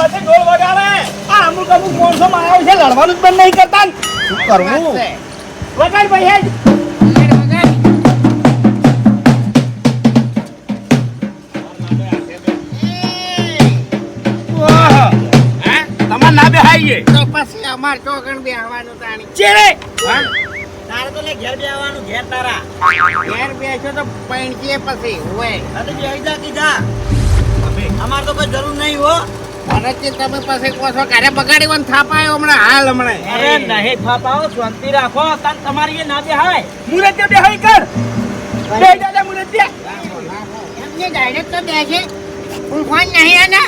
વર્ષે ઢોલ વગાડે. આ અમુક માણસો મારા વિશે લડવાનું જ બંધ નહીં કરતા ને. શું કરવું? વગાડ ભાઈ હેડ. તમાર ના બેહાઈએ તો પછી અમાર ચોકણ બેહવાનું તાણી ચેરે. તારે તો લે ઘેર બેહવાનું ઘેર તારા ઘેર બેસો તો પૈણકીએ પછી હોય આ તો બેહી જા કીધા અમાર તો કોઈ જરૂર નહીં હો અને તે તમે પછી કહો છો કારે બગાડી વન થાપાયો હમણાં અરે નહીં થાપાઓ, શાંતિ રાખો. તાન તમારી એ ના બેહાય. મુરત દે બેહાઈ કર. બેહી જા મુરત દે. એમને ડાયરેક્ટ તો બેસે ઊંઘવાન નહીં આના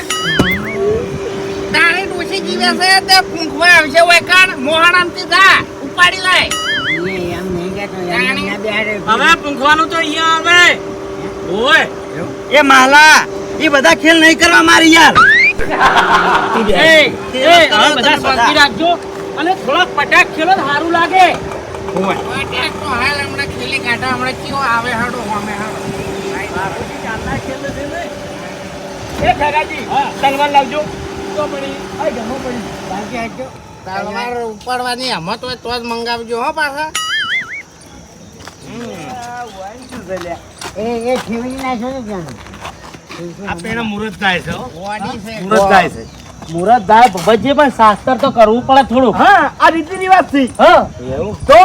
તારે ડોસી જીવે છે તે ઊંઘવા આવશે હોય કાન મોહાણામથી જા ઉપાડી લાય એમ નહીં કેતો એમ ના બેહાડે હવે પૂંખવાનું તો અહીંયા આવે. ઓય એ માલા એ બધા ખેલ નહીં કરવા મારી યાર. એ હવે બધા શાંતિ રાખજો અને થોડા પટાક ખેલો સારું લાગે. ઓય પટાક તો હાલ હમણાં ખેલી કાઢો હમણાં કેવો આવે હડો અમે હડો ચાલના ખેલ છે ને. એ ખગાજી તલવાર લાવજો. તો પડી આ ગમો પડી બાકી આજો તલવાર ઉપાડવાની હિંમત હોય તો જ મંગાવજો હો પાછા એ ઠેવડી નાખો ને ત્યાં આ પેલા મુરત થાય છે. બોડી છે મુરત થાય છે. મુરત દાય ભગતજી પણ શાસ્ત્ર તો કરવું પડે થોડું. હા આ રીતિ રિવાજ થી. હા એવું તો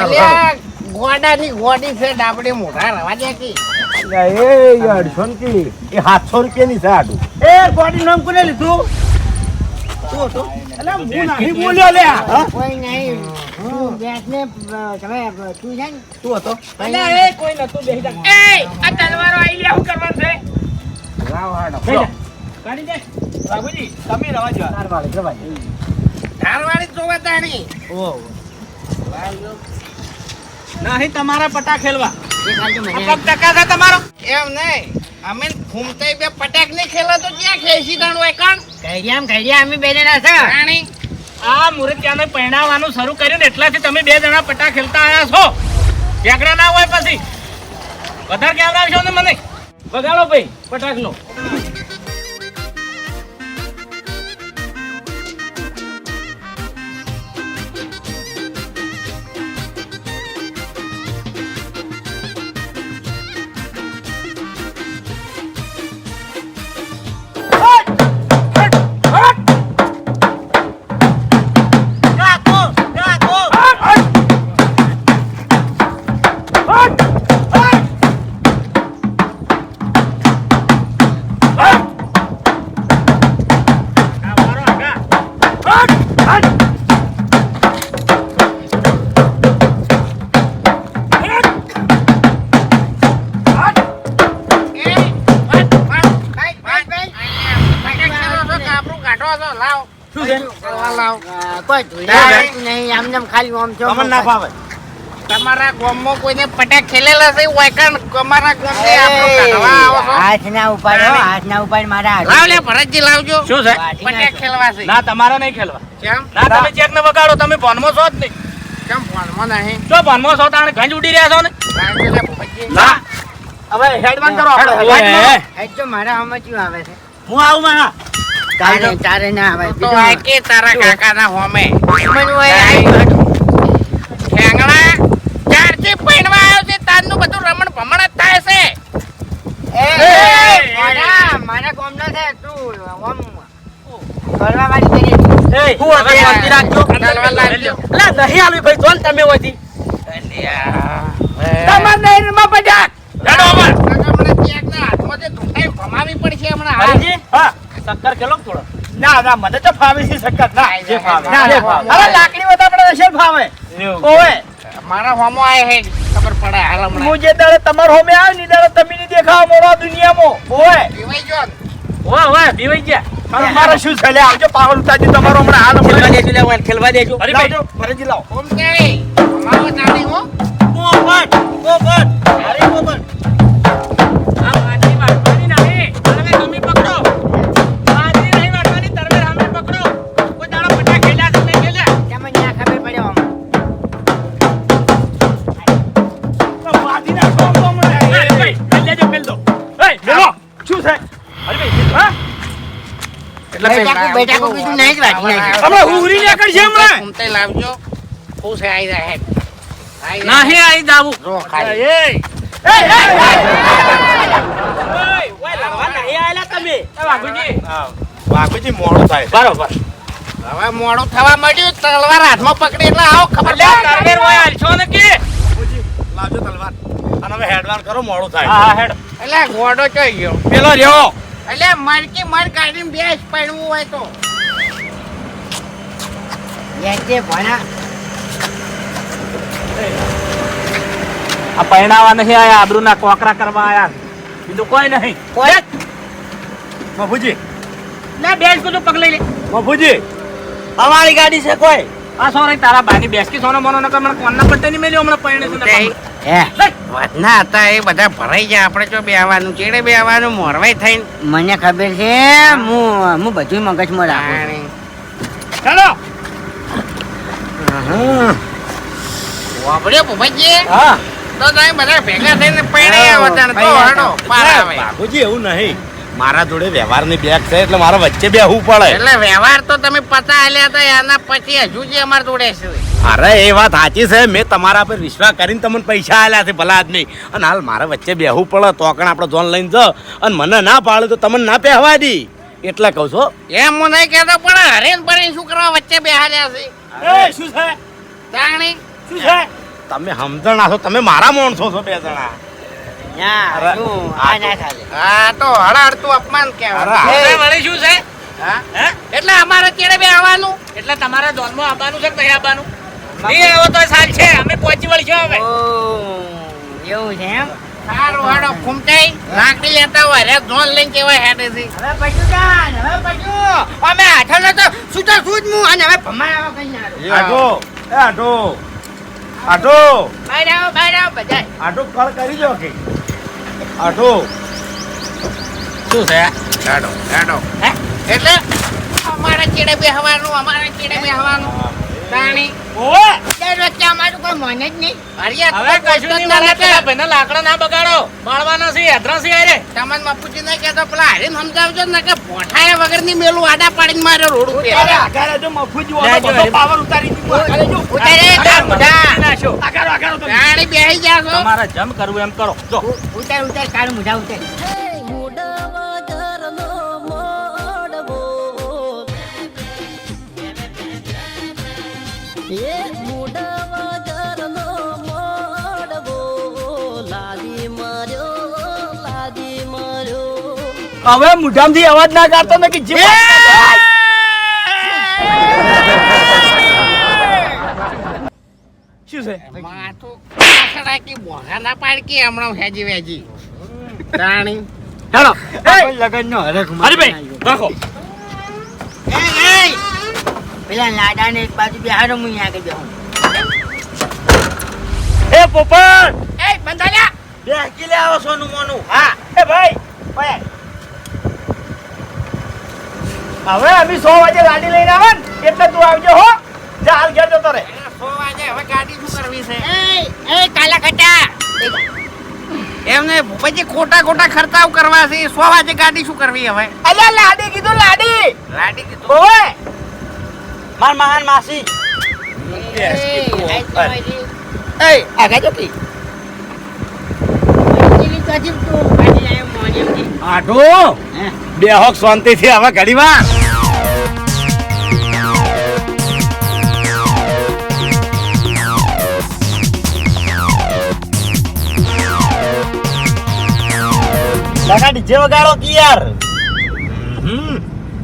અલ્યા ગોડાની ગોડી છે ડાબડી મોઢા રવા દે કે એ 800 ની એ 700 રૂપિયાની છે આટું. એ ગોડી નામ કોને લીધું? તું હતો એટલે હું નહીં બોલ્યો લે. કોઈ નહીં તું બેસને તમે તું છે ને તું હતો અલ્યા એ કોઈ નતું બેસી જા એ આ તલવારો આઈ લે શું કરવાનું છે? રાવ હાડો કાઢી દે બાબુજી તમે રવા જો. ધારવાડી જોવા તાણી નહીં તમારા પટા ખેલવા. એ ખાલી મને પગ ટકા છે તમારો. એમ નહીં અમે ઘૂમતાઈ બે પટાક નહીં ખેલા તો ક્યાં ખેસી દાણ હોય કાણ ઘડિયા અમે બેને ના છે રાણી આ મુરતિયાને પહેણાવવાનું શરૂ કર્યું ને એટલાથી તમે બે જણા પટા ખેલતા આવ્યા છો. ઝઘડા ના હોય પછી વધારે કેવડાવશો ને મને. વગાડો ભાઈ પટાકનો. તમારા ગામમાં કોઈને પટાક ખેલેલા છે વાયકણ તમારા ગામને આપણો કાઢવા આવો છો હાથ ના ઉપાડ મારા લાવ લે ભરતજી લાવજો શું છે? પટાક ખેલવા છે ના તમારા નહીં ખેલવા. કેમ ના તમે ચેક ને વગાડો. તમે ભોનમાં છો જ નહીં. કેમ ફોનમાં નહીં જો ભોનમાં છો તાણે ગંજ ઉડી રહ્યા છો ને. લાવજો લે ભરતજી ના હવે હેડવાન કરો આપણે. આજ તો મારા સમજ્યું આવે છે હું આવું માં. તારે ના આવે તો આ કે તારા કાકાના હોમે દુશ્મન હોય ઠેંગણા ચારથી પૈણવા આવ્યો છે તારનું બધું રમણ ભમણ જ થાય છે મારા ગામનો છે તું ઓમ કરવા વાળી કરી એ હું હવે શાંતિ રાખજો. તલવાર લાવજો અલા નહીં આલું ભાઈ જોન તમે હોતી. તમાર નહીં રમવા પટાક. હેડો અમાર. હમણાં ચેકના હાથમાંથી ધૂંટાઈ ભમાવી પડશે હમણાં હરીજી હા શક્કર કેલો થોડો. ના ના મને તો ફાવે છે શક્કર. ના જે ફાવે. ના જે ફાવે. હવે લાકડી વતા આપણે રશેલ ફાવે. ઓય મારા હોમો આય હે ખબર પડે હાલ હમણાં હું જે દાડે તમાર હોમે આવ ની દાડે તમે ની દેખાવ મોરા દુનિયામાં. ઓય પીવાઈ જો ઓય બીવાઈ ગયા. મારે શું છે લે આવજો પાવલ ઉતાજી તમારો હમણાં હાલ ખેલવા દેજો લે ખેલવા દેજો. લાવજો ભરજી લાવ. ઓમ કે અમારો નાની હો પોપટ અરે પોપટ આ માટી વાટવાની નહીં. હવે તમે પકડો. માટી નહીં વાટવાની તરવે સામે પકડો. કોઈ દાડો પટા ખેલ્યા છે નહીં ખેલ્યા. તમને ના ખબર પડે આમ તો માટી ના સોમ સોમ રે. ભાઈ લેજો પેલ દો. એ મેલો શું છે? અરે ભાઈ હા બેટાકુ કીધું નહીં જ વાંચી નાખ્યું. હમણાં હુંઘરી નીકળશે હમણાં. ઉમતે લાવજો ખુશ આવી જાય નાહી આઈ જાવું. જો ખાલી ઓય લડવા નાહી આયેલા તમે. વાઘુજી. વાઘુજી મોડું થાય બરોબર. હવે મોડું થવા માંડ્યું તલવાર હાથમાં પકડી એટલે આવો ખબર લે તારવેર હોય હાલશો ને કે. લાવજો તલવાર અને હવે હેડવાન કરો મોડું થાય હા હેડ. એટલે ગોડો ચોઈ ગયો પેલો રહ્યો. એટલે મરકી મર કાઢીને બેસ પડવું હોય તો યાજે ભણા. આ પરણાવા નહીં આયા, આબરૂના કોકરા કરવા આયા, બીજું કોઈ નહીં. બાપુજી લે બેસ બધું પગ લઈ લે. બાપુજી અમારી ગાડી છે કોઈ. આ સોરી તારા બાની બેસકી સોનો મોનો નકર મને કોણના પટ્ટે નહીં મેલ્યો હમણાં પરણે છે ને. હે વાતના હતા એ બધા ભરાઈ ગયા આપણે જો બે આવવાનું ચેડે બે આવવાનું મોરવાઈ થઈને મને ખબર છે, હું બધું મગજમાં રાખું છું. ચાલો. વાપર્યો ભૂપતજી હા. તો તમે બધા ભેગા થઈને પૈણે આવો તાણ તો હડો પાર આવે બાપુજી એવું નહીં, મારા જોડે વ્યવહારની બેગ છે એટલે મારા વચ્ચે બેહવું પડે. એટલે વ્યવહાર તો તમે પતા આલ્યા હતા એના પછી હજુ જે અમાર જોડે છે અરે એ વાત સાચી છે, મેં તમારા પર વિશ્વાસ કરીને તમને પૈસા આલ્યા છે ભલા આદમી, અને હાલ મારા વચ્ચે બેહવું પડે તો કણ આપણે જોન લઈને જ અને મને ના પાડે તો તમને ના પહેવા દી એટલે કહું છો. એમ હું નહીં કહેતો પણ હરેન પરેન શું કરવા વચ્ચે બેહાડ્યા છે એ શું છે? જાણી શું છે? તમે સમજણા છો, તમે મારા માણસો છો બે જણા. ના, શું આ ના ચાલે. હા તો હળહળતું અપમાન અરે, કહેવાય હવે વળી શું છે? હા હે? એટલે અમારે ચેડે બે આવવાનું એટલે તમારે જોનમાં આવવાનું છે કે નહીં આવવાનું? નહીં આવો તો સાલ છે, અમે પહોંચી વળીશું હવે. ઓહ, એવું છે એમ. સારું હડો ફૂમતાઈ લાકડી લેતા હોય રે ધોન લઈને કેવાય હેડે છે હવે પછું કાન, હવે પછું. અમે હાથો તો સૂતો છું જ હું, અને હવે ભમાવા કઈ ના રહું. આટો એ આટો આટો બહાર આવો બધાય. આટો કળ કરી દો કે આટો શું છે? હેડો હેડો હે? એટલે અમારે ચેડે બે હવાનું અમારે ચેડે બે હવાનું તાણી ઓય દર વચ્ચે અમારું કોઈ મન જ નહીં. હરિયા હવે કશું નહીં મારે પેલા ભાઈના લાકડા ના બગાડો, બાળવાના છે, હેદરા છે અરે. તમને બાપુજી નહીં કહેતો પેલા હરીને સમજાવજો ને કે પોઠાયા વગરની મેલું આડા પાડીને માર્યો રોડ ઉપર લે જો, પાવર ઉતારી દીધું. ઉતારે તાર મોઢા. નાશો. ગાડી બેહી જા છો તમારે જમ કરવું એમ કરો. જો ઉતાર ઉતાર કાળું મોઢા ઉતાર. હવે મુઠામથી અવાજ ના કાઢતો ને કે જે શું છે? માથું પાછળ રાખી બોઘા ના પાડકી હમણાં હેજી વેજી તાણી હેલો લગનનો હરખ હરીભાઈ રાખો. પેલા લાડાને એક બાજુ બેહાડો, હું અહીંયા આગળ બેહું. એ પોપટ એ બંધાયા બેસકી લે આવો સોનું મોનું. હા એ ભાઈ ઓય. હવે અમે 100 વાગે ગાડી લઈને આવે ને એટલે તું આવજો હો. જા હાલ ઘેર જતો રે. 100 વાગે હવે ગાડી શું કરવી છે એ કાલા કટા. એમને પછી ખોટા ખોટા ખર્ચાઓ કરવા છે 100 વાગે ગાડી શું કરવી હવે અલ્યા લાડી કીધું લાડી. ગાડી કીધું ઓય માર મહાન માસી. એ આગા જો કી. પેલી કાજી તું કાજી આયો મોની એમથી. આટો બેહોક શાંતિથી હવે ઘડીમાં કાકા ડીજે વગાડો કે યાર.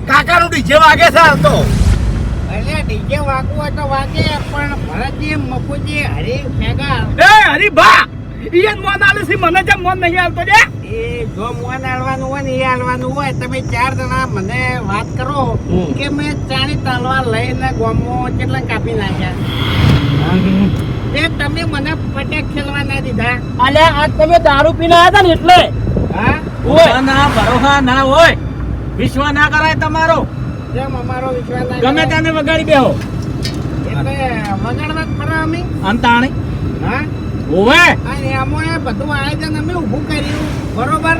કાકાનું ડીજે વાગે છે હાલ તો. અરે ડીજે વાગવું હોય તો વાગે પણ ભરતજી મફુજી હરી ભેગા એ હરીભા ઈયન મોન આલે છે, મને જેમ મોન નહીં આવતો દે. એ જો મોન આલવાનું હોય ને એ આલવાનું હોય તમે 4 જણા મને વાત કરો કે મેં ચાણી તલવાર લઈને ગોમો કેટલા કાપી નાખ્યા તે તમે મને પટેક ખેલવા ના દીધા અલ્યા આજ તમે દારૂ પીને આવ્યા હતા ને એટલે હા ઓય ના ભરોસા ના હોય, વિશ્વાસ ના કરાય તમારો. જેમ અમારો વિશ્વાસ ના ગમે કરે. તેને વગાડી બેહો એટલે વગાડવા જ ખરા અમે અંતાણી હા ઓવે અને એમાં બધું આયોજન અમે ઊભું કર્યું બરોબર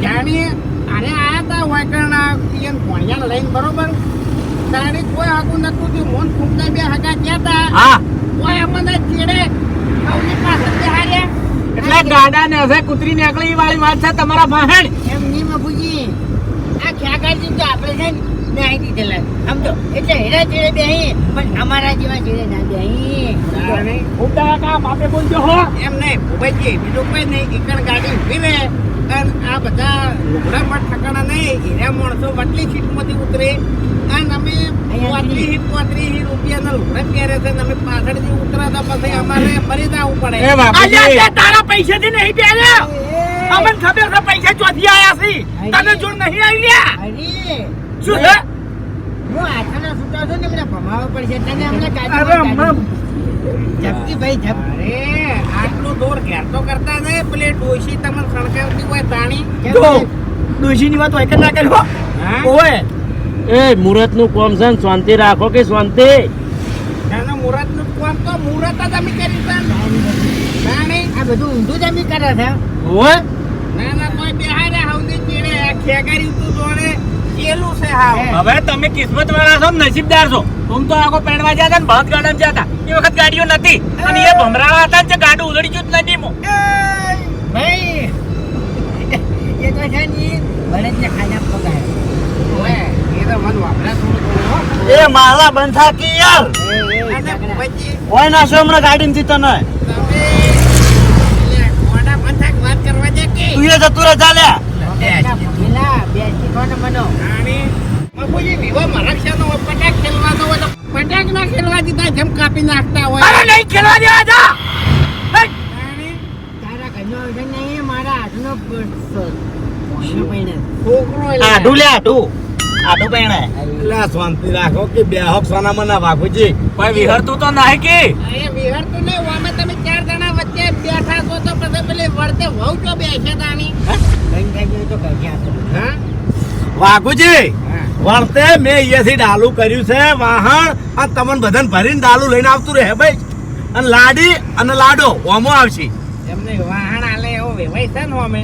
જાણીએ અરે આયા તા વાયકણના ઈયન ભણ્યા લઈને બરોબર તારી કોઈ હાકું નતું થયું મોન ફૂંકતા બે હગા ગયા તા હા કોઈ અમને ચીડે કૌની પાસે બેહાર્યા એટલે ગાડા ને હશે કૂતરી નીકળી વાળી વાત છે તમારા ભાહણ એમ ની બાપુજી આ ખ્યાગાજી તો આપણે છે ને નાહી દીધેલા સમજો એટલે હેરા ચીડે બેહી પણ અમારા જેવા ચીડે ના બેહી ઉડા કા માપે બોલજો હો એમ નહીં ભૂપતજી બીજું કોઈ નહીં એકણ ગાડી ઊભી રહે અને આ બધા લુગડા પર ઠકાણા નહીં હીરા માણસો વટલી સીટમાંથી ઉતરે અને અમે 35 રૂપિયાના લુગડા પહેરે છે અને અમે પાછળથી ઉતરાતા પછી અમારે ફરી જવું પડે એ બાપુજી તારા પૈસાથી નહીં પહેર્યા અમને ખબર છે પૈસા ચોથી આયા છે તને જોડ નહીં આવી લ્યા અરે શું છે હું આખાના છૂટા છું ને મને ભમાવવા પડશે તને અમને અરે ગાડી ઝપકી ભાઈ ઝપ અરે આટલું દૂર ઘેર તો કરતા નહીં પેલે ડોશી તમને સળગાવતી હોય તાણી જો ડોશીની વાત હોય કે ના કરી હો હા? ઓય એ મુહૂર્ત નું કોમ છે ને શાંતિ રાખો કે શાંતિ નાનો મુહૂર્તનું કામ તો મુહૂર્ત જ અમે કરી છે તાણી આ બધું ઊંધું જ અમે કરે છે ઓય ના ના કોઈ બેહારે હવની ચીડે આ ખેગારી તું જોડે કેલું છે હાવ હવે તમે કિસ્મત વાળા છો ને નસીબદાર છો તુમ તો આખો પેણવા ગયા હતા ને બળદ ગાડામાં ગયા હતા એ વખત ગાડીઓ નથી અને એ ભમરાવા હતા ને જે ગાડું ઉલડી ગયું જ નથી મો ભાઈ એ તો છે ને ભરતને ખાના પકાય ઓય એ તો મન વાપરા થોડું થોડું એ માલા બંધ થાકી યાર અને ભૂપતજી હોય ના છો હમણાં ગાડી થી તને તમે મોડા બંધાક વાત કરવા દે કે તું એ જતું રહે ચાલે પેલા બેસી કોને મનો આણી બાપુજી વિવો મરક્ષાનો પટાક ખેલવાનો હોય તો પટાક ના ખેલવા દીધા જેમ કાપી નાખતા હોય અરે નહીં ખેલવા દેવા જા આણી તારા ઘરનો છે નહીં મારા હાથનો છોકરો આઢું લે આઢું આઢું પહેણે એટલે શાંતિ રાખો કે બે હક સોના મના બાપુજી કોઈ વિહરતું તો નહીં કે એ વિહાર તો નહીં વામે તમે 4 જણા વચ્ચે બેઠા છો તો પછી પેલી વળતે વહુ જો બેસે તાણી તો હા વાઘુજી હા વળતે મેં અહીંયાથી ડાલું કર્યું છે વાહણ અને તમને બધાને ભરીને ડાલું લઈને આવતું રહે ભાઈ અને લાડી અને લાડો ઓમો આવશે એમને વાહણ આલે એવો વેવાય છે ને અમે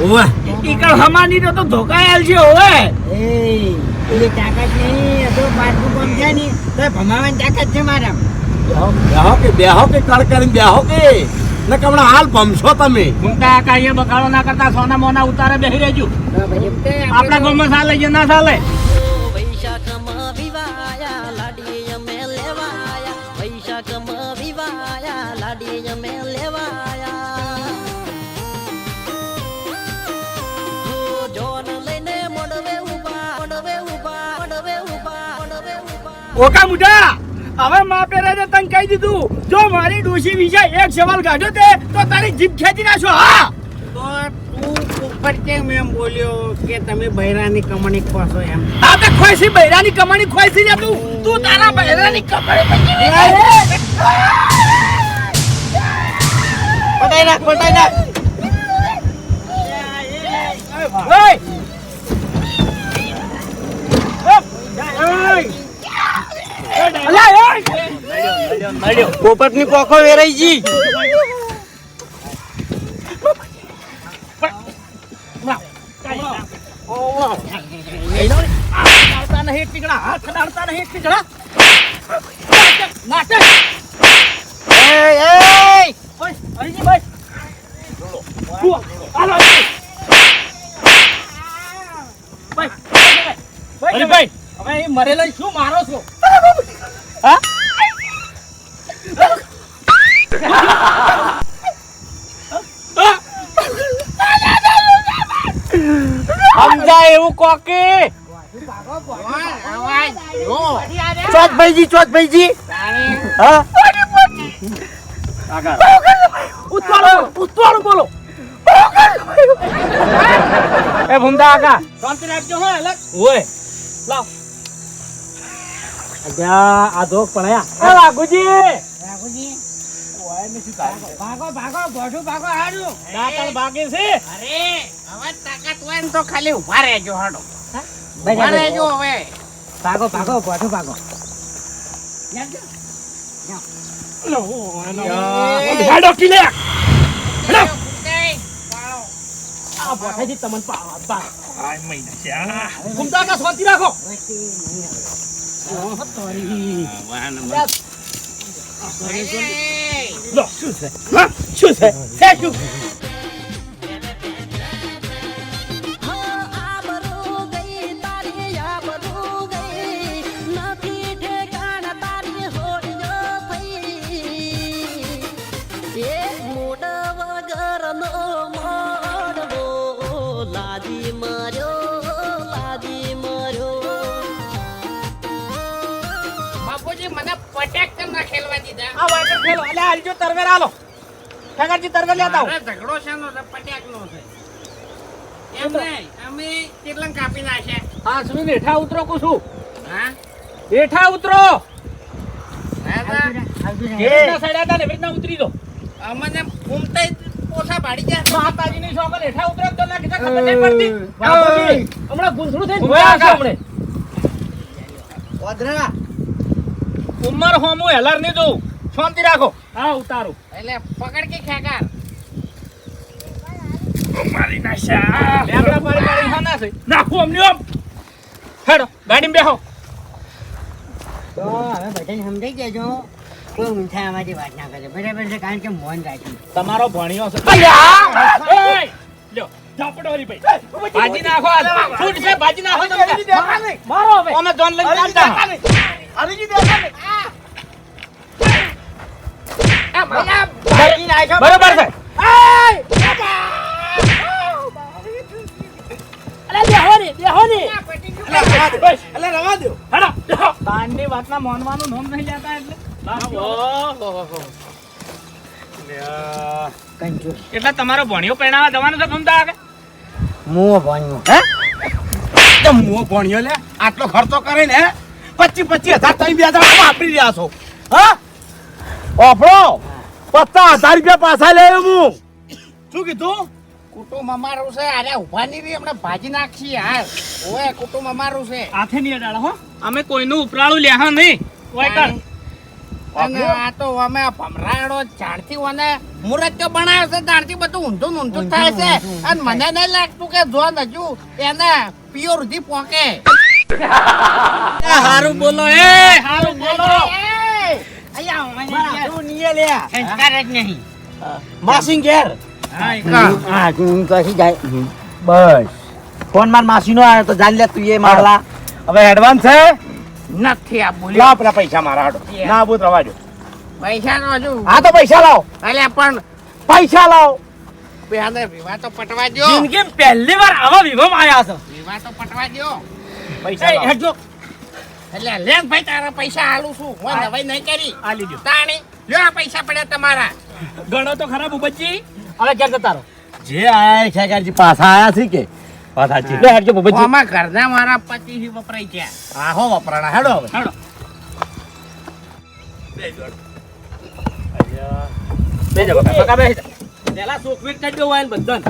ઓવે ઈકળ હમાની તો ધોકાયેલ છે ઓય એ પેલી તાકાત નહીં તો પાછું કોમ છે ને તો ભમાવાની તાકાત છે મારા બેહો કે કળ કરીને બેહો કે ને કમણા હાલ ભમશો તમે ઘૂમતા કાંઈ બકાળો ના કરતા સોના મોના ઉતારે બેહી રહેજો તો ભાઈ એમ તે આપણા ગામમાં ચાલે કે ના ચાલે વૈશાખમાં વિવાયા લાડી અમે લેવાયા વૈશાખમાં વિવાયા લાડી અમે લેવાયા હો જોન લઈને મોડવે ઉભા મોડવે ઉભા મોડવે ઉભા મોડવે ઉભા ઓકા મુઢા હવે માપે રહે તને કહી દીધું જો મારી ડોશી વિશે એક સવાલ કાઢ્યો તે તો તારી જીભ ખેંચી નાખો હા તો તું ઉપર કેમ એમ બોલ્યો કે તમે બૈરાની કમણી ખોશો એમ આ તો ખોઈસી બૈરાની કમાણી ખોઈસી ને તું તારા બૈરાની કમાણી પતાઈ નાખ ઓય પોપટ ની કોખો વેરાઈ જી મરેલો શું મારો છો હા સમજાય એવું કોકી અવાજ જો ચોથભાઈજી હા ઉત્તવાળો બોલો એ ભૂમતા આગા શાંતિ રાખજો હો અલગ ઓય લાવ આ ધોક પડ્યા એ વાઘુજી રાખોજી ભાગો ભોઠું ભાગો હારું દાંતણ ભાગે છે અરે હવે તાકાત હોય ને તો ખાલી ઉભા રહેજો હાડો ઉભા રહેજો હવે ભાગો ભોઠું ભાગો હેડો કિલે આ બોઠાઈથી તમને પા આય મહિના છે આ. ઘૂમતા કા શાંતિ રાખો લો શું છે હા શું છે શું હા આબરૂ ગઈ તારી આબરૂ ગઈ નથી ઠેકાણ તારી હોડીઓ થઈ એક મોઢ વગરનો મોડવો લાદી મર્યો બાપુજી મને પટેક કેમ ના ખેલવા દીધા આ વાયકર ખેલો એટલે હાલજો તરવેર આલો ઠાકરજી તરવેર લેતા આવો મારે ઝઘડો શેનો છે પટેક નો છે એમ નહીં અમે કેટલા કાપી નાખ્યા હા સુમિત હેઠા ઉતરો કુછું હા હેઠા ઉતરો દાદા હેઠા સડ્યા હતા ને વેચના ઉતરી દો અમને ઘૂમતા પોસા પાડી ગયા માતાજીની શોખન હેઠા ઉતરો તો ના કીધા ખબર નહીં પડતી બાપુજી હમણાં ગુંસડું થઈને જોયા છે હમણે ઓદરા ઉંમર હોમું હેલર નહીં દઉં શાંતિ રાખો હા ઉતારું એટલે પકડ કે ખેકાર મારી નાખ્યા. લેબડા પાડી પાડી હા ના છે નાખો અમને આમ હેડો ગાડીમાં બેહો તો હવે બધાને સમજાઈ જજો કોઈ ઊંચા આવાજે વાત ના કરે બરાબર છે કારણ કે મોહન રાખ્યું તમારો ભણ્યો છે અલ્યા એય લ્યો ઝાપડોરી ભાઈ ભાજી નાખો આ છૂટ છે ભાજી નાખો તમે મારો હવે અમે જોન લઈને ચાલતા બરોબર છે તાંડની વાતના માનવાનું નામ નહીં લેતા એટલે એટલે તમારો ભણ્યો પહેણાવા જવાનું છે ગમતા આગળ મુઓ ભણ્યું તો મુઓ ભણ્યો લે આટલો ખર્ચો કરે ને 25,000 તમે 2,000 વાપરી રહ્યા છો હા ઓફળો 50,000 રૂપિયા પાછા લે હું શું કીધું કુટુંબ અમારું છે અરે ઉભા નહીં રહી હમણાં ભાજી નાખી હાર ઓય કુટુંબ અમારું છે હાથે નહીં અડાડો હો અમે કોઈનું ઉપરાળું લેહા નહીં ઓય કર અને આ તો અમે ભમરાડો જાણથી મને મુરત બનાવ્યો છે જાણથી બધું ઊંધું ઊંધું થાય છે અને મને નહીં લાગતું કે જોન હજુ એને પિયો સુધી પોકે હારું બોલો એ હારું બોલો સંસ્કાર જ નહીં માસીન ઘેર હા તું કશી જાય બસ ફોન માર માસીનો આવ્યો તો જાણ લે તું એ મારલા હવે એડવાન્સ છે નથી આ લા બોલ્યો આપણા પૈસા મારા હાડો ના આબુ રવા દો પૈસા નો હજુ હા તો પૈસા લાવો અલ્યા પણ પૈસા લાવો પેલા વિવાહ તો પટવા દો જિંદગી પહેલી વાર આવા વિવાહ આયા છે વિવાહ તો પટવા દો પૈસા લાવો હેડજો એટલે લેન ભાઈ તારા પૈસા હાલું છું હું નવાઈ નહીં કરી આ લીધો તાણી લ્યો આ પૈસા પડ્યા તમારા ગણો તો ખરાબ ઉબજી હવે ક્યાં જતા રહો જે આયા ખેગારજી પાછા આયા છે કે પાછા છે લે હેડજો બબજી આમાં ઘરના મારા પતિ વપરાય ગયા આહો વપરાણા હેડો હવે હેડો બેજો બકા બેહી જા પેલા સોકવીટ કરી દો વાયન બંધન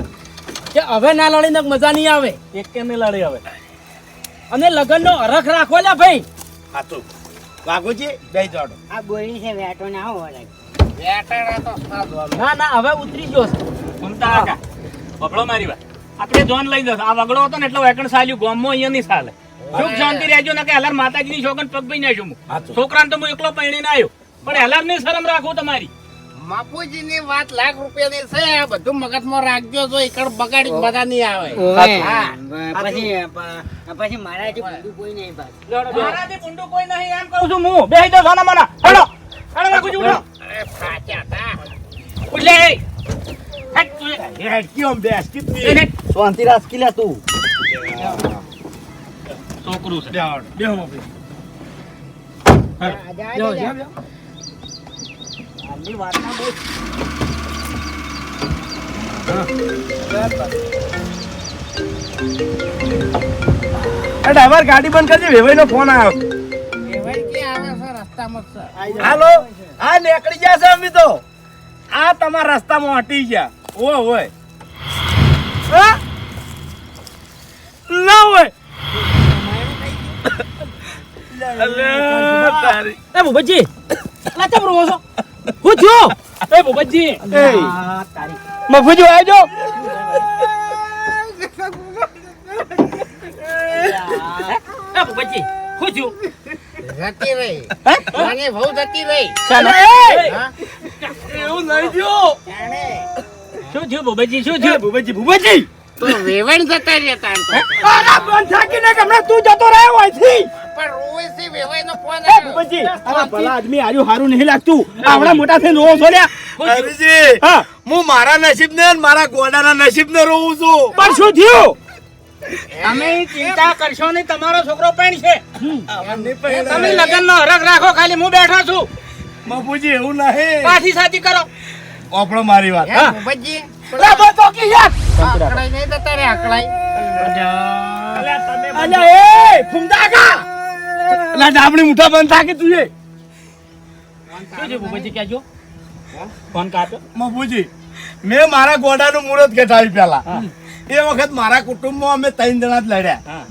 કે હવે ના લડીને મજા નહીં આવે એક કે નહીં લડી હવે અને લગનનો અરખ રાખો લે ભાઈ હાચું વાઘુજી બેહી જાડો આ બોરી છે વેટો ના હોય વેટાડા તો સાદું આમ. ના ના હવે ઉતરી ગયો છે મમતા કાકા બબડો મારી વાત આપણે જોન લઈ જશે આ વગડો હતો ને એટલે વેકણ સાલ્યું ગામમાં અહીંયા નહીં સાલે સુખ શાંતિ રહેજો ને કે હલાર માતાજીની શોગન પગ ભાઈ નાખ્યું હું હાચું. છોકરાને તો હું એકલો પૈણીને આવ્યો પણ હલાર ની શરમ રાખું તમારી બાપુજીની વાત લાખ રૂપિયાની છે આ બધું મગજમાં રાખજો જો એકડ બગાડી બધા નહીં આવે પછી મારા જે બધું કોઈ નહીં ભાઈ મારાથી ઊંડું કોઈ નહીં એમ કહું છું હું બેહી દો સોના મના હેડો હેડો રાખું છું અરે સાચા તા ઉલે હેડ તું હેડકી ઓમ બેસ હેડ, કીધી હેડ. શાંતિ રાખ કી લે તું છોકરું છે બેહો મોકલી જો જો આની વાતમાં બહુ ડ્રાઈવર ગાડી બંધ કરજે વેવાઈનો ફોન આવ્યો એવાય કે આવે છે રસ્તામાં જ છે હાલો હા નીકળી ગયા છે અમે તો આ તમારા રસ્તામાં હટી ગયા ઓય ઓય હા? ના હોય અલે તારી એ ભૂપતજી અલા ચમ રોવો છો હું થયો એ ભૂપતજી એ મફુજી આવજો ભૂપતજી શું થયું? જતી રહી મને બહુ જતી રહી ચાલો હા? એવું નહીં થયું. જાણે. શું થયું ભૂપતજી શું થયું? ભૂપતજી તો વેવાણ જતા રહેતા આમ તો. અરે બંધ થાકીને કે હમણાં તું જતો રહ્યો હોયથી. પણ રોવે છે વેવાઈનો ફોન એ આવ્યો. ભૂપતજી અરે ભલા આદમી આર્યું હારું નહીં લાગતું આવડા મોટા થઈને રોવો છો લ્યા. હરીજી, હા હું મારા નસીબને અને મારા ગોડાના નસીબને રોઉં છું. પણ શું થયું? તમે ચિંતા કરશો નહીં, તમારો છોકરો પણ છે. તમે લગ્નનો હરખ રાખો, ખાલી હું બેઠો છું. બાપુજી એવું નહીં. પાછી શાદી કરો. આપણો મારી વાત. હે, ભૂપતજી? લા બસ તો કે યાર. અકળાઈ નહીં જતા રે અકળાઈ. અલ્યા એ ફૂમતા કા. લા ડાબડી મુઠા બંધ થાકી તું એ. શું છે ભૂપતજી કહેજો? ફોન કાપ્યો? બાપુજી મેં મારા ગોડાનું મુહૂર્ત ઘટાડી પેલા. એ વખત મારા કુટુંબમાં અમે 3 જણા જ લડ્યા. હા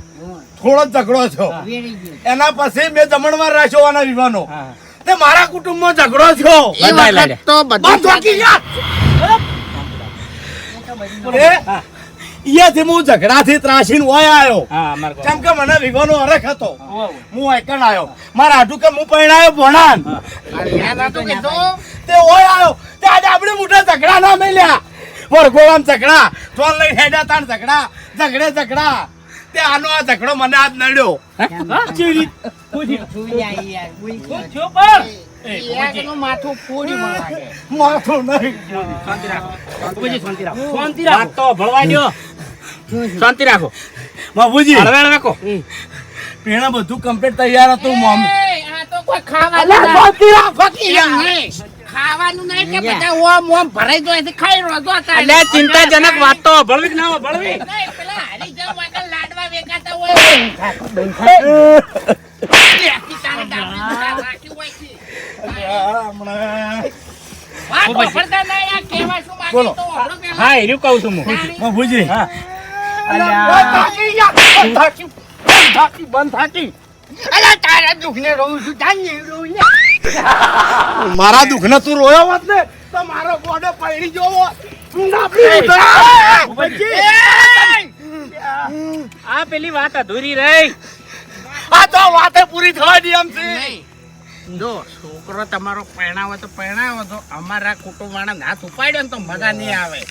થોડો જ ઝઘડો છો. વેરી ગયું. એના પછી મેં જમણવાર રાખ્યો આના વિવાનો. હા તે મારા કુટુંબમાં ઝઘડો છો. એ વખત તો બધું બંધ થાકી યાર. અહીંયાથી હું ઝઘડાથી ત્રાસીને ઓય આવ્યો. હા અમાર કહો. કેમ કે મને વિવાનો હરખ હતો. ઓવ. હું એકણ આવ્યો. મારા હાટુ કે હું પરણાયો ભણાન. યાદ હતું કીધું? તે ઓય આવ્યો. તે આજે આપણે મોટા ઝઘડા ના મેલ્યા. વરઘોડામાં ઝઘડા, ચોલ લઈ હેડ્યા તાણ ઝઘડા, ઝઘડા. તે આનો આ ઝઘડો મને આજ નડ્યો. ચીરી. સુઈ જાય યાર, સુઈ જાય. ચૂપ કર. એકનું માથું ફોડી મને લાગે. માથું નહીં. શાંતિ રાખો. ભૂપતજી શાંતિ રાખો. શાંતિ રાખો. વાત તો ભળવા દ્યો. શાંતિ રાખો. બાપુજી હળવે રાખો. પેણા બધું કમ્પ્લીટ તૈયાર હતું મમ્મી. એ, આ તો કોઈ ખાવાનું અલ્યા ના. શાંતિ રાખ ફકી એમ નહીં. ખાવાનું નહીં કે બધા ઓમ ઓમ ભરાઈ જાય છે, ખાઈ રહ્યો છો તારે. એટલે ચિંતાજનક વાત તો ભળવી કે ના ભળવી? નહીં, પેલા હરીજન વાગર લાડવા વેચાતા હોય. લેકી તારે ગામની દુકાન રાખી હોય છે. હમણાં વાત વાપરતા નહીં, આ કહેવા શું માંગે બોલો. તો વાપરો પહેલા. હા એર્યું કહું છું હું. બાપુજી હા. બંધ થાકી યાર. બંધ થાકી. અલા, તારા દુઃખને રોઉં છું, જાને રોઉં ને. મારા દુઃખને તું રોયો હોત ને તો મારો ગોડો પૈડી જોવો. આ પેલી વાત અધૂરી રહી. આ તો વાતે પૂરી થવા દી એમ છે. નહીં. જો છોકરો તમારો પરણાવો તો પરણાવો તો અમારા કુટુંબ વાળા હાથ ઉપાડ્યો ને તો મજા નહીં આવે.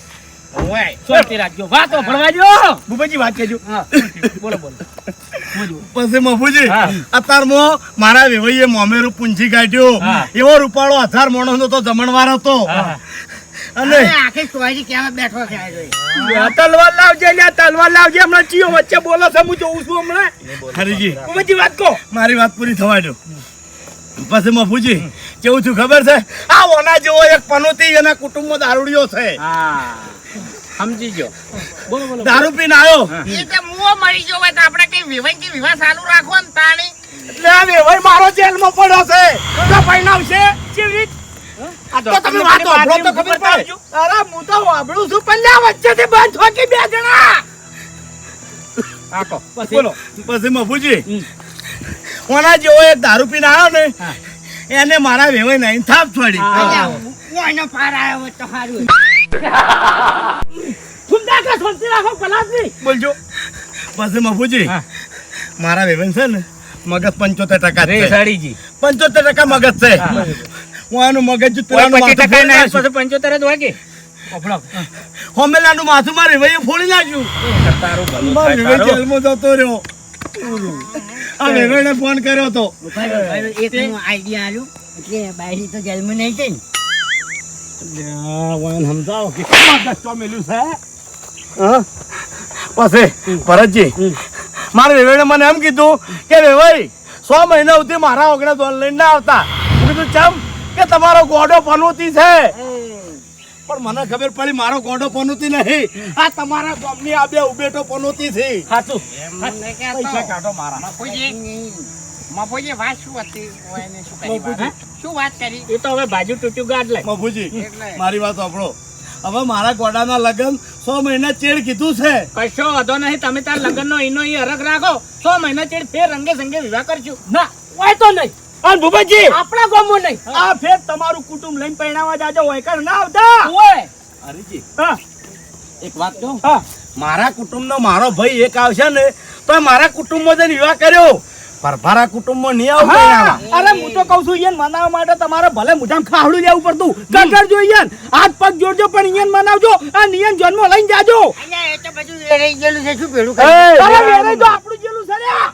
હોય. શાંતિ રાખજો. વાત તો ભળવા દ્યો. ભૂપતજી વાત કહેજો. હા બોલો બોલો. પછી મફુજી હા. અત્યારમાં મારા વેવાઈએ મોમેરું પૂંછી કાઢ્યો. હા. એવો રૂપાળો 1000 માણસનો તો જમણવાર હતો. હા. અને અરે, આખી સોયરી કેવા બેઠો છે આ જોઈ. આ તલવાર લાવજે લ્યા તલવાર લાવજે હમણાં ચિયો વચ્ચે બોલો છે હું જોઉં છું હમણાં. હરીજી બધી વાત કહો. મારી વાત પૂરી થવા દો. પછી મફુજી કેવું છું ખબર છે? આ ઓના જેવો એક પનોતી એના કુટુંબમાં દારૂડિયો છે. હા સમજી ગયો. બોલો બોલો. દારૂ પીને આવ્યો. એ તો મુઓ મરી ગયો હોય તો આપણે કઈ વિવાહ કે વિવાહ ચાલુ રાખો ને તાણી. એટલે આ વેવાઈ મારો જેલમાં પડ્યો છે. તો પરણાવશે? કેવી રીત? આ તો તમે વાત સાંભળો તો ખબર પડે. અરે હું તો વાપરું છું પણ લ્યા વચ્ચેથી બંધ થાકી બે જણા. આકો. બોલો. પછી મફુજી ઓના જેવો એક દારૂ પીને આવ્યો ને એને મારા વેવાઈ નહીં થાપ છોડી. અલ્યા, ઓયનો પાર આવ્યો હોય તો સારું. સુંદર કે શાંતિ રાખો પલાસની. બોલજો. પછી મફુજી હા. મારા વેવાઈ છે ને મગજ 75% રે છે. સાડીજી. 75% મગજ છે. હું આનું મગજ જ પેલાનું 25% માથું ના ફોડી પછી 75 જ વાગે. નાખ્યું. હોમેલાનું માથું મારી વેવાઈએ ફોડી નાખ્યું. તારું ભલું મારા થાય વેવાઈ તારું. જેલમાં જતો રહ્યો. આ વેવાઈને ફોન કર્યો હતો. એક હું આઈડિયા આલું એટલે બાયડી તો જેલમાં નહીં છે ને. સમજાવો કે મગજ તો મેલ્યું છે. હા? પછી ભરતજી મારા વેવાઈને મને એમ કીધું કે વેવાઈ 100 મહિના સુધી મારા ઓગણે દોન લઈને ના આવતા. મેં કીધું ચમ કે તમારો ગોડો પનોતી છે. પણ મને ખબર પડી મારો ગોડો પનોતી નહીં, આ તમારા ગામની આ બે ઉભેટો પનોતી છે. સાચું. એમ નહીં કહેતો. પૈસા કાઢો મારા. મફુજી વાત શું હતી? ઓયને શું કરી વાત? મફુજી. શું વાત કરી? એ તો હવે બાજુ તૂટ્યું ગાઢ લાય. મફુજી એટલે. મારી વાત સાંભળો. હવે મારા ગોડાના લગ્ન 100 મહિના ચેડ કીધું છે. કશો વાંધો નહીં. તમે તાર લગ્નનો ઈનો ઈ હરખ રાખો. 100 મહિના ચેડ ફેર રંગે સંગે વિવાહ કરશું. ના હોય તો નહીં. અને ભૂપતજી આપણા ગામમાં નહીં. આ ફેર તમારું કુટુંબ લઈને પરણાવવા જાજો હોય કર ના આવતા. ઓય હરીજી હા એક વાત કહું. હા મારા કુટુંબનો મારો ભાઈ એક આવશે ને તો મારા કુટુંબમાં જઈને વિવાહ કર્યો. પરભારા કુટુંબમાં નહીં આવું કઈ હા, આવા. અરે હું તો કહું છું ઈયન મનાવવા માટે તમારે ભલે મુઠામાં ખાવડું લેવું પડતું કરજો ઈયન હાથ પગ જોડજો પણ ઈયન મનાવજો અને ઈયન જન્મ લઈને જાજો અહીંયા એ તો બધું વેરાઈ ગયેલું છે શું ભેળું એ, કરી અરે વેરાઈ તો આપણું જેલું છે લ્યા.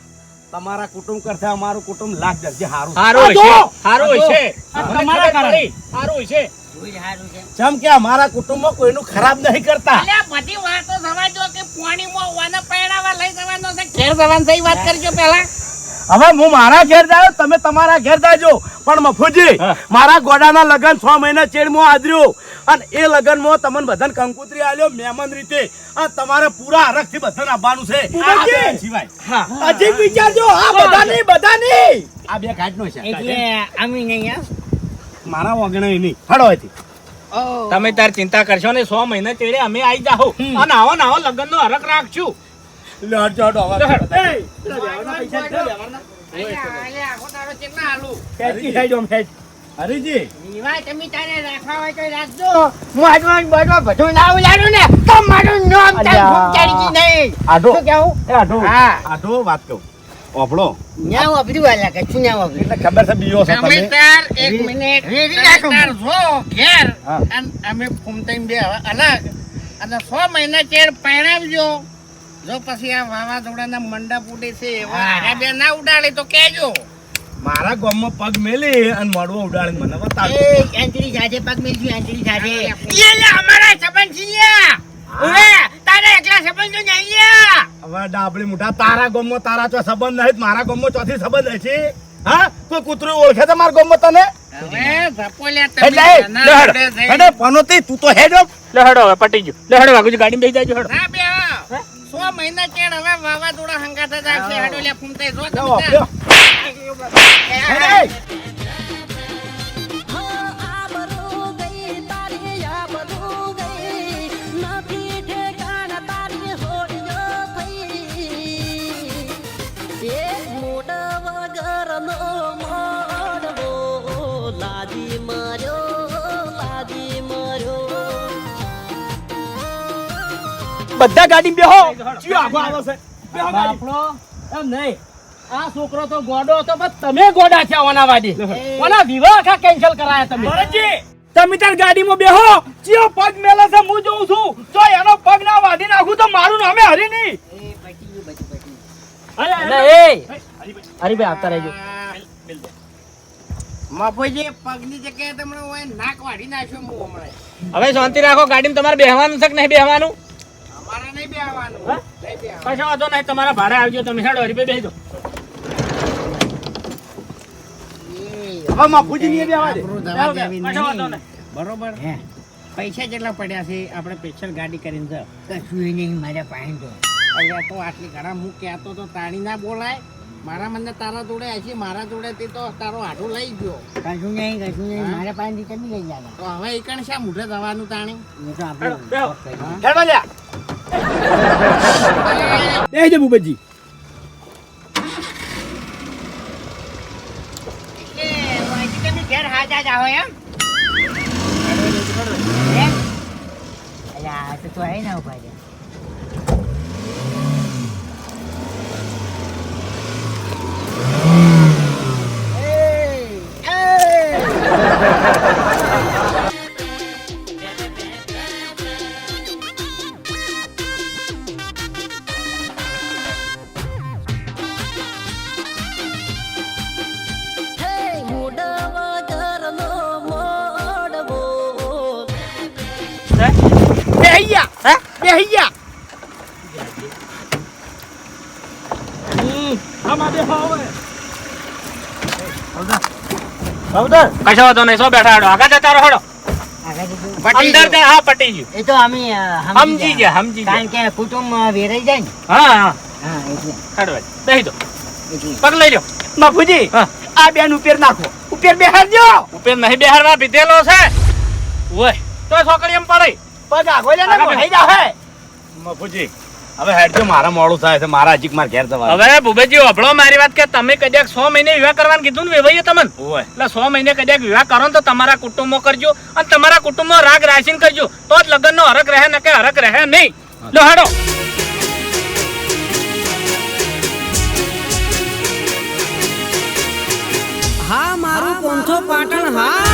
તમારા કુટુંબ કરતા અમારું કુટુંબ લાખ દરજે હારું હારું હોય છે, હારું હોય છે. તમારા કારણે. હારું હોય છે. જોઈ સારું છે જેમ કે અમારા કુટુંબમાં કોઈનું ખરાબ નહીં કરતા. અલ્યા બધી વાતો સમજો કે પાણીમાં વાના પૈણાવા લઈ જવાનો છે ઘેર જવાનું છે વાત કરજો પહેલા હવે હું મારા ઘેર જાયો તમે તમારા ઘેર જાજો પણ મફુજી હા. મારા ગોડાના લગન 6 મહિના ચેડમાં આદર્યો અને એ લગનમાં તમને બધાને કંકુતરી આલ્યો મહેમાન રીતે અને તમારે પૂરા હરખથી બધાને આવવાનું છે પૂરાજી. આ બે સિવાય હજી વિચારજો આ બધાની આ બે ઘાટનો છે એટલે અમે નહીં હા મારા વગણે નહીં હડો અહીંથી. તમે તાર ચિંતા કરશો ને 100 મહિના ચેડે અમે આવી જાહો અને આવો ને આવો લગ્ન નો હરખ રાખશું લે હટજો, હટો, હવે લે હટ. અલ્યા આખો તારો કેટલા આલુ હરીજી વિવાહ તમે તારે રાખવા હોય તો રાખજો હું આજમાં બધું બધું ના ઉલાડું ને તો મારું નામ તાર ફૂંકાડી નહીં આઢો શું કેવું એ આઢો હા. આઢો વાત કહું ઓફળો ન્યા વાપર્યું વાલા કે શું ન્યા વાપર્યું એટલે ખબર છે બીજો છે તમે તમે તાર એક મિનિટ રેડી તમે રાખો. તાર જો ઘેર હા. અને અમે ફૂમતાઈ બે હવે અલગ અને 100 મહિના ચેડ પૈણાવજો જો પછી આ વાવાઝોડાના મંડપ ઉડે છે એવા હા. હારા બે ના ઉડાડે તો કહેજો મારા ગામમાં પગ મેલી અને મોડવો ઉડાડીને મને બતાવ્યો એ આંતરી સાથે પગ મેલજો આંતરી સાથે એટલે અમારા સંબંધ છે લ્યા. ઓવે, તારે એકલા સંબંધો નહીં લ્યા. હવે ડાબલી મુઠા તારા ગામમાં તારા ચો સંબંધ નહીં મારા ગામમાં ચોથી સંબંધ હશે હા કોઈ કૂતરું ઓળખે છે મારા ગામમાં તને હવે ધપોલ્યા તમે એટલે નાના લે જોડે હેડ. જઈ. હેડ, પનોતી તું તો હેડ હો. લે હડો હવે પટી ગયું લે હડો વાગુજી ગાડી બેસી જાજો હડો ના બે 100 મહિના ચેડ હવે વાવાઝોડા હંગાથા જ આવશે. હાડો લ્યા ફૂમતાઈ જો તમે લ્યો, તાર. લ્યો. હેડ. આબરૂ ગઈ તારી આબરૂ ગઈ નથી ઠેકાણ તારી હોડીઓ થઈ એ મોઢ વગરનો મોડવો લાદી માર્યો બધા ગાડી બેહો ચિયો આગો આવે છે બેહો બાપડો એમ નહીં આ છોકરો તો ગોડો હતો પણ તમે ગોડા છે ઓના વાડી ઓના વિવાહ આખા કેન્સલ કરાયા તમે તમે તાર ગાડીમાં બેહો ચિયો પગ મેલે છે હું જોઉં છું જો એનો પગ ના વાડી નાખું તો મારું નામે હરી નહીં એ બચી ગયું બચી ગયું અરે હરીભાઈ આવતા રહેજો મફુજી પગની જગ્યાએ તમને ઓય નાક વાળી નાખ્યો હું હમણાં. હવે શાંતિ રાખો ગાડીમાં તમારે બેહવાનું છે કે નહીં બેહવાનું અમારે નહીં બેહવાનું. હા? નહીં બેહવાનું. કશો વાંધો નહીં તમારા ભાડે આવજો તમે હેડો હરીભાઈ બેસી હવે મફુજી નહીં બેહવા દે. આપણું દવા દેવી કશો વાંધો નહીં. નહીં બરોબર હે પૈસા કેટલા પડ્યા છે આપણે સ્પેશિયલ ગાડી કરીને જાઓ. કશું નહીં મારા પાસે તો અહીંયા તો આટલી ઘણા હું કહેતો તો તાણી ના બોલાય મારા મને તારા જોડે હશે મારા જોડેથી તો તારો હાડું લઈ ગયો કશું નહીં મારા પાસેથી તમે લઈ જતા તો હવે એકણ શા મુઢે જવાનું તાણી એ તો આપણે બેહો. હેડ વાલ્યા. બેસી ભૂપતજી તમે ઘેર હાજા જાઓ એમ અલ્યા આ તો આવી ના ઉભા છે હે મોઢ વગરનો મોડવો આમાં બેહો હવે સાવધાન. કશો વાંધો નહીં સો બેઠા હેડો આગળ જતા રહો હેડો આગળ જજો. અંદર તે હા પટી ગયું એ તો અમે સમજી ગયા સમજી ગયા કારણ કે કુટુંબ વેરાઈ જાય ને હા હા હા એટલે હેડો બેસી દો એટલે પગ લઈ લો બાપુજી હા. આ બેન ઉપર નાખો ઉપર બેહાડજો ઉપર નહીં બેહારવા પીધેલો છે ઓય તો છોકરી એમ પડે પગ આગો લે ને આગળ મોઢાઈ જાહે મફુજી હવે હેડજો મારા મોડું થાય છે મારા હજીક માર ઘેર જવાનું. હવે ભૂપેજી ઓભળો મારી વાત કે તમે કદાચ 100 મહિને વિવાહ કરવાનું કીધું ને વેવાઈએ તમને ઓય. એટલે 100 મહિને કદાચ વિવાહ કરો ને તો તમારા કુટુંબમાં કરજો અને તમારા કુટુંબમાં રાગ રાશીન કરજો તો જ લગ્નનો હરખ રહે ને કે હરખ રહે નહીં લો હાડો પોંથો પાટણ હા